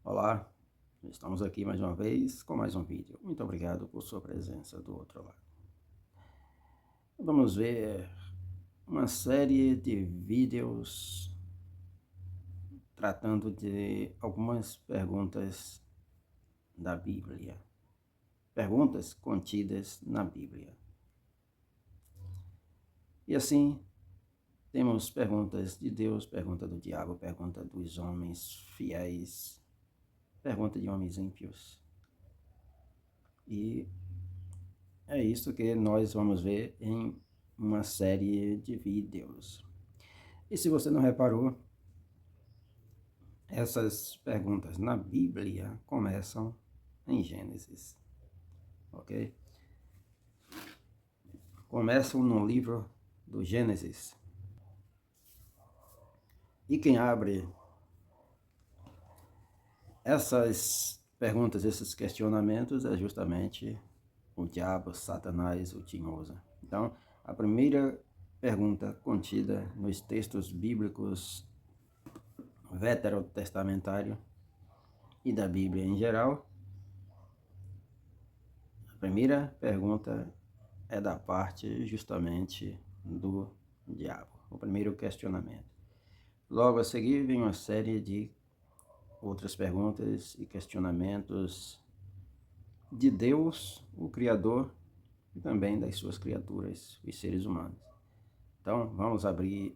Olá, estamos aqui mais uma vez com mais um vídeo. Muito obrigado por sua presença do outro lado. Vamos ver uma série de vídeos tratando de algumas perguntas da Bíblia. Perguntas contidas na Bíblia. E assim, temos perguntas de Deus, pergunta do diabo, pergunta dos homens fiéis, pergunta de homens ímpios. E é isso que nós vamos ver em uma série de vídeos. E se você não reparou, essas perguntas na Bíblia começam em Gênesis, ok? Começam no livro do Gênesis. E quem abre essas perguntas, esses questionamentos, é justamente o diabo, Satanás, o tinhoso. Então, a primeira pergunta contida nos textos bíblicos veterotestamentário e da Bíblia em geral, a primeira pergunta é da parte justamente do diabo, o primeiro questionamento. Logo a seguir vem uma série de outras perguntas e questionamentos de Deus, o Criador, e também das suas criaturas, os seres humanos. Então, vamos abrir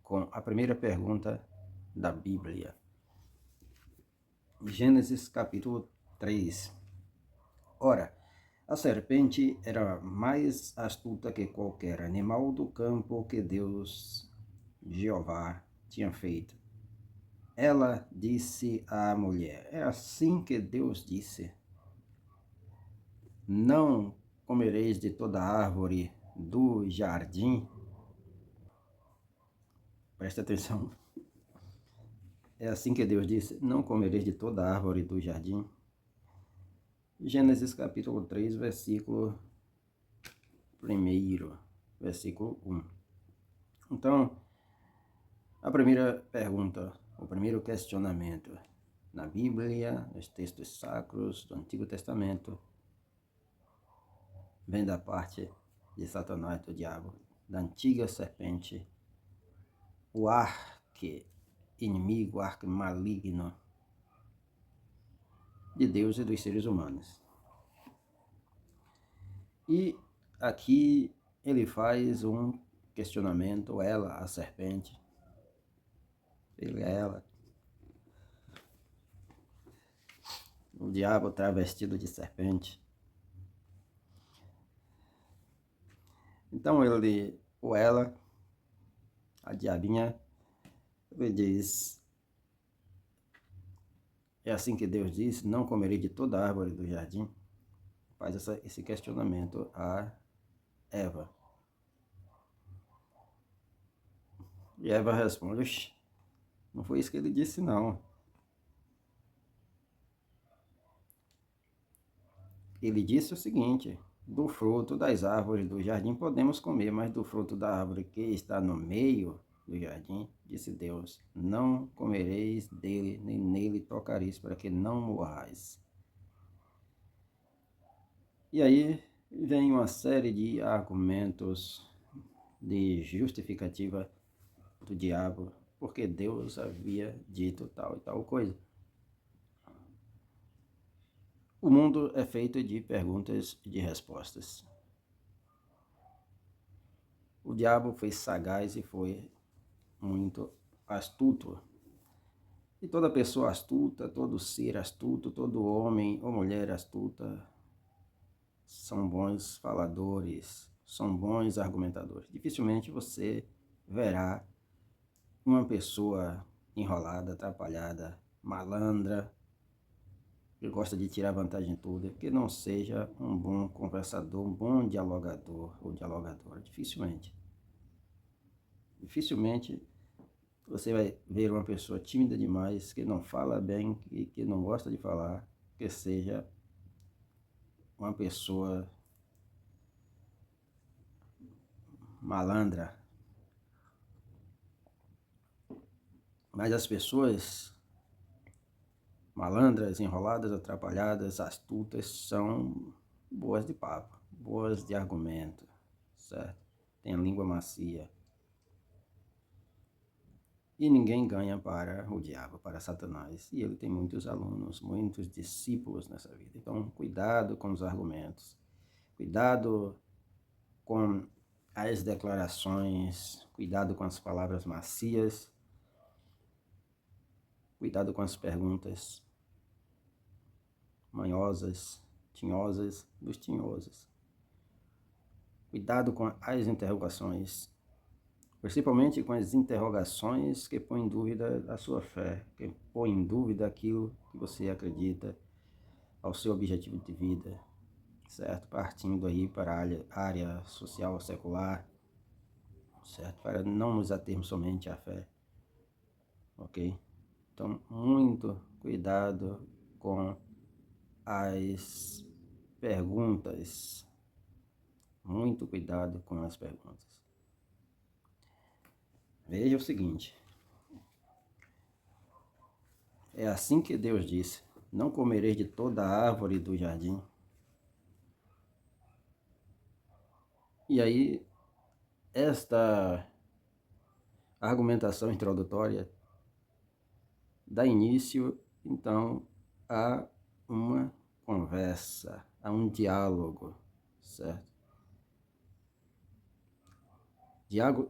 com a primeira pergunta da Bíblia. Gênesis capítulo 3. Ora, a serpente era mais astuta que qualquer animal do campo que Deus, Jeová, tinha feito. Ela disse à mulher: É assim que Deus disse: Não comereis de toda árvore do jardim. Presta atenção. É assim que Deus disse: Não comereis de toda árvore do jardim. Gênesis capítulo 3, versículo 1, versículo 1. Então, a primeira pergunta, o primeiro questionamento na Bíblia, nos textos sacros do Antigo Testamento, vem da parte de Satanás, do diabo, da antiga serpente, o arqui-inimigo, arqui-maligno de Deus e dos seres humanos. E aqui ele faz um questionamento, ela, a serpente, ela, o diabo travestido de serpente. Então ele, ou ela, a diabinha, ele diz: É assim que Deus disse, não comerei de toda árvore do jardim. Faz esse questionamento a Eva. E Eva responde: Não foi isso que ele disse, não. Ele disse o seguinte: do fruto das árvores do jardim podemos comer, mas do fruto da árvore que está no meio do jardim, disse Deus, não comereis dele, nem nele tocareis, para que não morrais. E aí vem uma série de argumentos de justificativa do diabo, porque Deus havia dito tal e tal coisa. O mundo é feito de perguntas e de respostas. O diabo foi sagaz e foi muito astuto. E toda pessoa astuta, todo ser astuto, todo homem ou mulher astuta são bons faladores, são bons argumentadores. Dificilmente você verá uma pessoa enrolada, atrapalhada, malandra, que gosta de tirar vantagem em tudo, que não seja um bom conversador, um bom dialogador ou dialogadora. Dificilmente. Dificilmente você vai ver uma pessoa tímida demais, que não fala bem e que não gosta de falar, que seja uma pessoa malandra. Mas as pessoas malandras, enroladas, atrapalhadas, astutas, são boas de papo, boas de argumento, certo? Tem a língua macia. E ninguém ganha para o diabo, para Satanás. E ele tem muitos alunos, muitos discípulos nessa vida. Então, cuidado com os argumentos. Cuidado com as declarações. Cuidado com as palavras macias. Cuidado com as perguntas manhosas, tinhosas, dos tinhosos. Cuidado com as interrogações, principalmente com as interrogações que põem em dúvida a sua fé, que põem em dúvida aquilo que você acredita, ao seu objetivo de vida, certo? Partindo aí para a área social, secular, certo? Para não nos atermos somente à fé, ok? Então, muito cuidado com as perguntas, muito cuidado com as perguntas. Veja o seguinte, é assim que Deus disse, não comereis de toda a árvore do jardim. E aí, esta argumentação introdutória dá início, então, a uma conversa, a um diálogo, certo?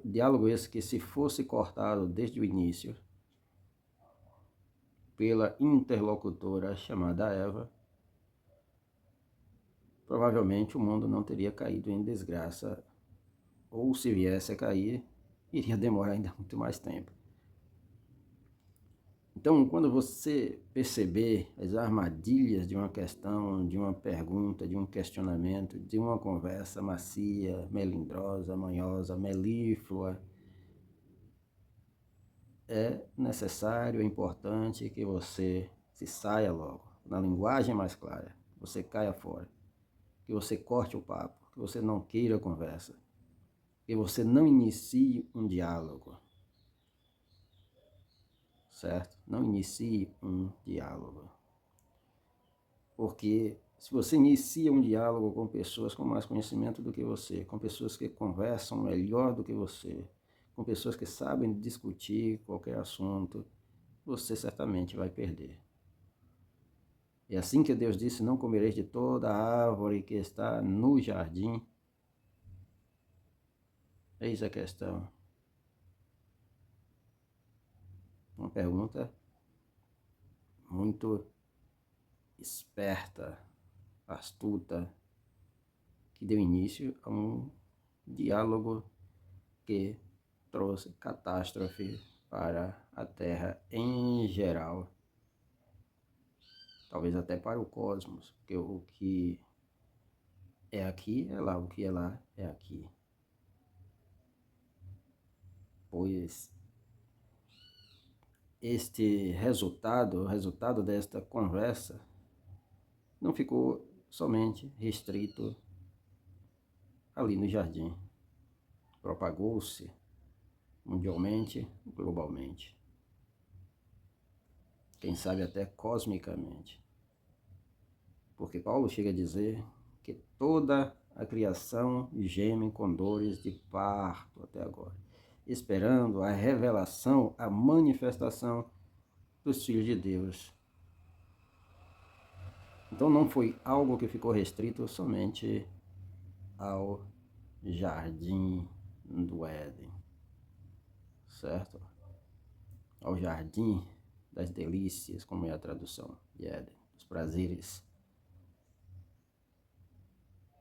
Diálogo esse que, se fosse cortado desde o início pela interlocutora chamada Eva, provavelmente o mundo não teria caído em desgraça, ou se viesse a cair, iria demorar ainda muito mais tempo. Então, quando você perceber as armadilhas de uma questão, de uma pergunta, de um questionamento, de uma conversa macia, melindrosa, manhosa, melíflua, é necessário, é importante que você se saia logo, na linguagem mais clara, você caia fora, que você corte o papo, que você não queira conversa, que você não inicie um diálogo, certo? Não inicie um diálogo. Porque se você inicia um diálogo com pessoas com mais conhecimento do que você, com pessoas que conversam melhor do que você, com pessoas que sabem discutir qualquer assunto, você certamente vai perder. É assim que Deus disse, não comereis de toda a árvore que está no jardim. Eis a questão. Uma pergunta muito esperta, astuta, que deu início a um diálogo que trouxe catástrofe para a Terra em geral, talvez até para o cosmos, porque o que é aqui é lá, o que é lá é aqui. Pois este resultado, o resultado desta conversa, não ficou somente restrito ali no jardim. Propagou-se mundialmente, globalmente. Quem sabe até cosmicamente. Porque Paulo chega a dizer que toda a criação geme com dores de parto até agora, esperando a revelação, a manifestação dos filhos de Deus. Então não foi algo que ficou restrito somente ao jardim do Éden, certo? Ao jardim das delícias, como é a tradução de Éden, dos prazeres.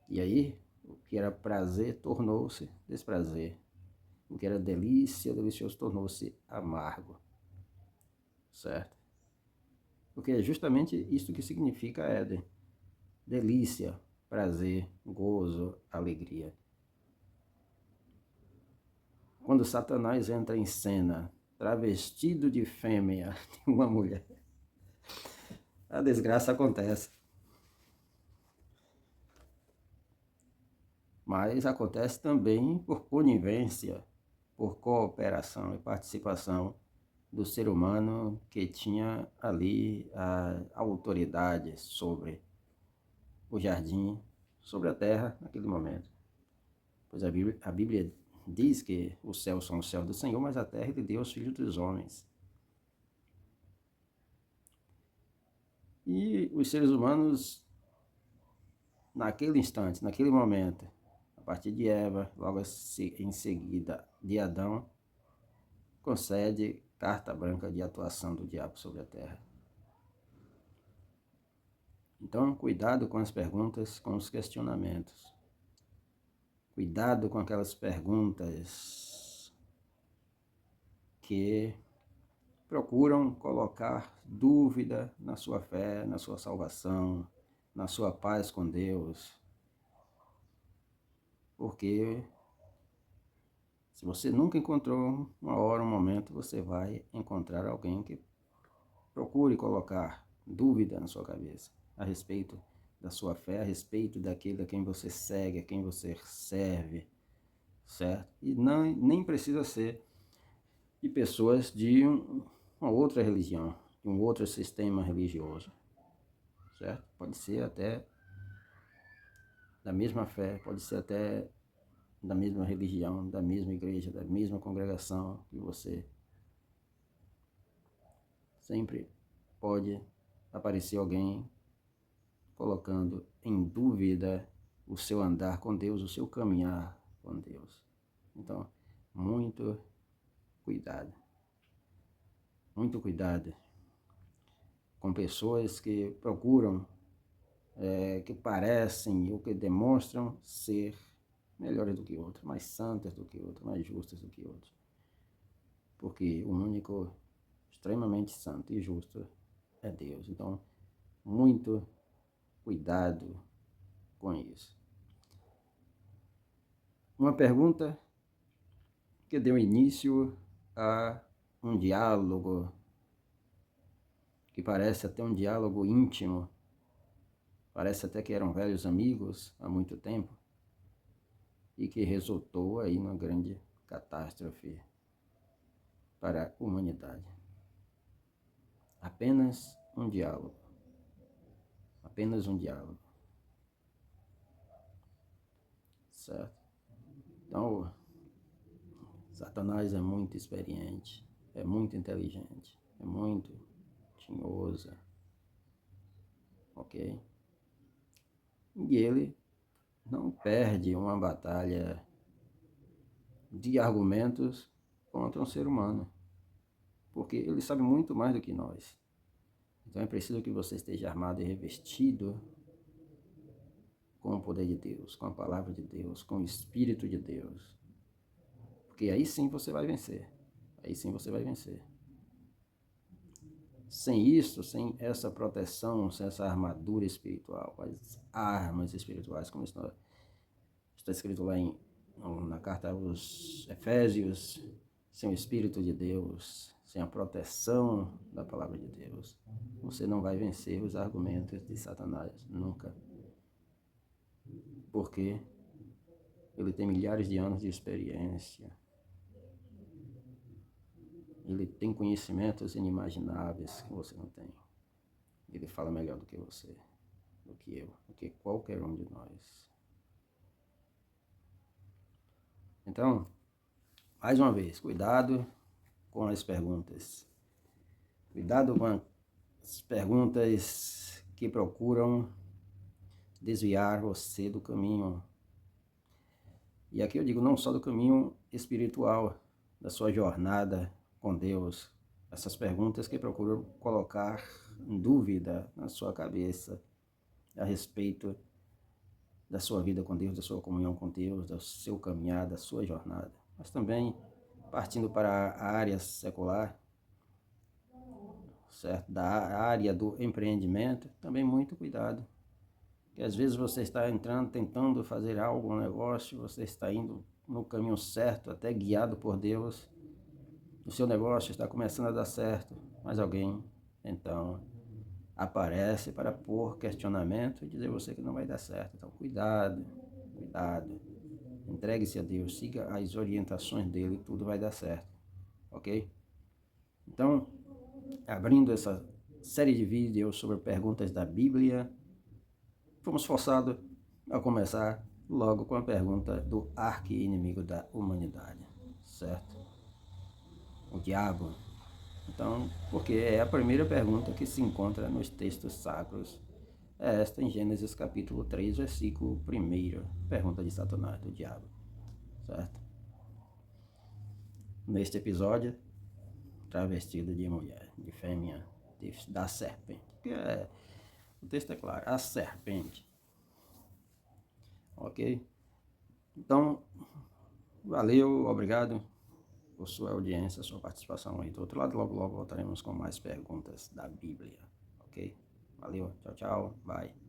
E aí, o que era prazer tornou-se desprazer. O que era delícia, delicioso, tornou-se amargo, certo? Porque é justamente isso que significa Éden. Delícia, prazer, gozo, alegria. Quando Satanás entra em cena, travestido de fêmea de uma mulher, a desgraça acontece. Mas acontece também por conivência, por cooperação e participação do ser humano que tinha ali a autoridade sobre o jardim, sobre a terra naquele momento. Pois a Bíblia diz que os céus são o céu do Senhor, mas a terra ele deu aos filhos dos homens. E os seres humanos, naquele instante, naquele momento, a partir de Eva, logo em seguida de Adão, concede carta branca de atuação do diabo sobre a terra. Então, cuidado com as perguntas, com os questionamentos. Cuidado com aquelas perguntas que procuram colocar dúvida na sua fé, na sua salvação, na sua paz com Deus. Porque se você nunca encontrou uma hora, um momento, você vai encontrar alguém que procure colocar dúvida na sua cabeça a respeito da sua fé, a respeito daquele a quem você segue, a quem você serve, certo? E não, nem precisa ser de pessoas de uma outra religião, de um outro sistema religioso, certo? Pode ser até da mesma fé, pode ser até da mesma religião, da mesma igreja, da mesma congregação que você. Sempre pode aparecer alguém colocando em dúvida o seu andar com Deus, o seu caminhar com Deus. Então, muito cuidado com pessoas que procuram, que parecem ou que demonstram ser melhores do que outros, mais santas do que outros, mais justas do que outros. Porque o único extremamente santo e justo é Deus. Então, muito cuidado com isso. Uma pergunta que deu início a um diálogo, que parece até um diálogo íntimo, parece até que eram velhos amigos há muito tempo, e que resultou aí numa grande catástrofe para a humanidade. Apenas um diálogo. Apenas um diálogo. Certo? Então, Satanás é muito experiente, é muito inteligente, é muito tinhoso, ok? E ele não perde uma batalha de argumentos contra um ser humano, porque ele sabe muito mais do que nós. Então é preciso que você esteja armado e revestido com o poder de Deus, com a palavra de Deus, com o Espírito de Deus. Porque aí sim você vai vencer. Aí sim você vai vencer. Sem isso, sem essa proteção, sem essa armadura espiritual, as armas espirituais, como está escrito lá na carta aos Efésios, sem o Espírito de Deus, sem a proteção da palavra de Deus, você não vai vencer os argumentos de Satanás, nunca. Porque ele tem milhares de anos de experiência. Ele tem conhecimentos inimagináveis que você não tem. Ele fala melhor do que você, do que eu, do que qualquer um de nós. Então, mais uma vez, cuidado com as perguntas. Cuidado com as perguntas que procuram desviar você do caminho. E aqui eu digo não só do caminho espiritual, da sua jornada com Deus. Essas perguntas que procuram colocar em dúvida na sua cabeça a respeito da sua vida com Deus, da sua comunhão com Deus, do seu caminhar, da sua jornada. Mas também, partindo para a área secular, certo? Da área do empreendimento, também muito cuidado. Porque às vezes você está entrando, tentando fazer algo, um negócio, você está indo no caminho certo, até guiado por Deus. O seu negócio está começando a dar certo, mas alguém, então, aparece para pôr questionamento e dizer a você que não vai dar certo. Então, cuidado, cuidado. Entregue-se a Deus, siga as orientações dele e tudo vai dar certo, ok? Então, abrindo essa série de vídeos sobre perguntas da Bíblia, fomos forçados a começar logo com a pergunta do arqui-inimigo da humanidade, certo? O diabo. Então, porque é a primeira pergunta que se encontra nos textos sacros. É esta em Gênesis capítulo 3, versículo 1. Pergunta de Satanás, do diabo, certo? Neste episódio, travestido de mulher, de fêmea, da serpente. O texto é claro, a serpente. Ok? Então, valeu, obrigado por sua audiência, sua participação aí do outro lado. Logo, logo voltaremos com mais perguntas da Bíblia. Ok? Valeu, tchau, tchau, bye.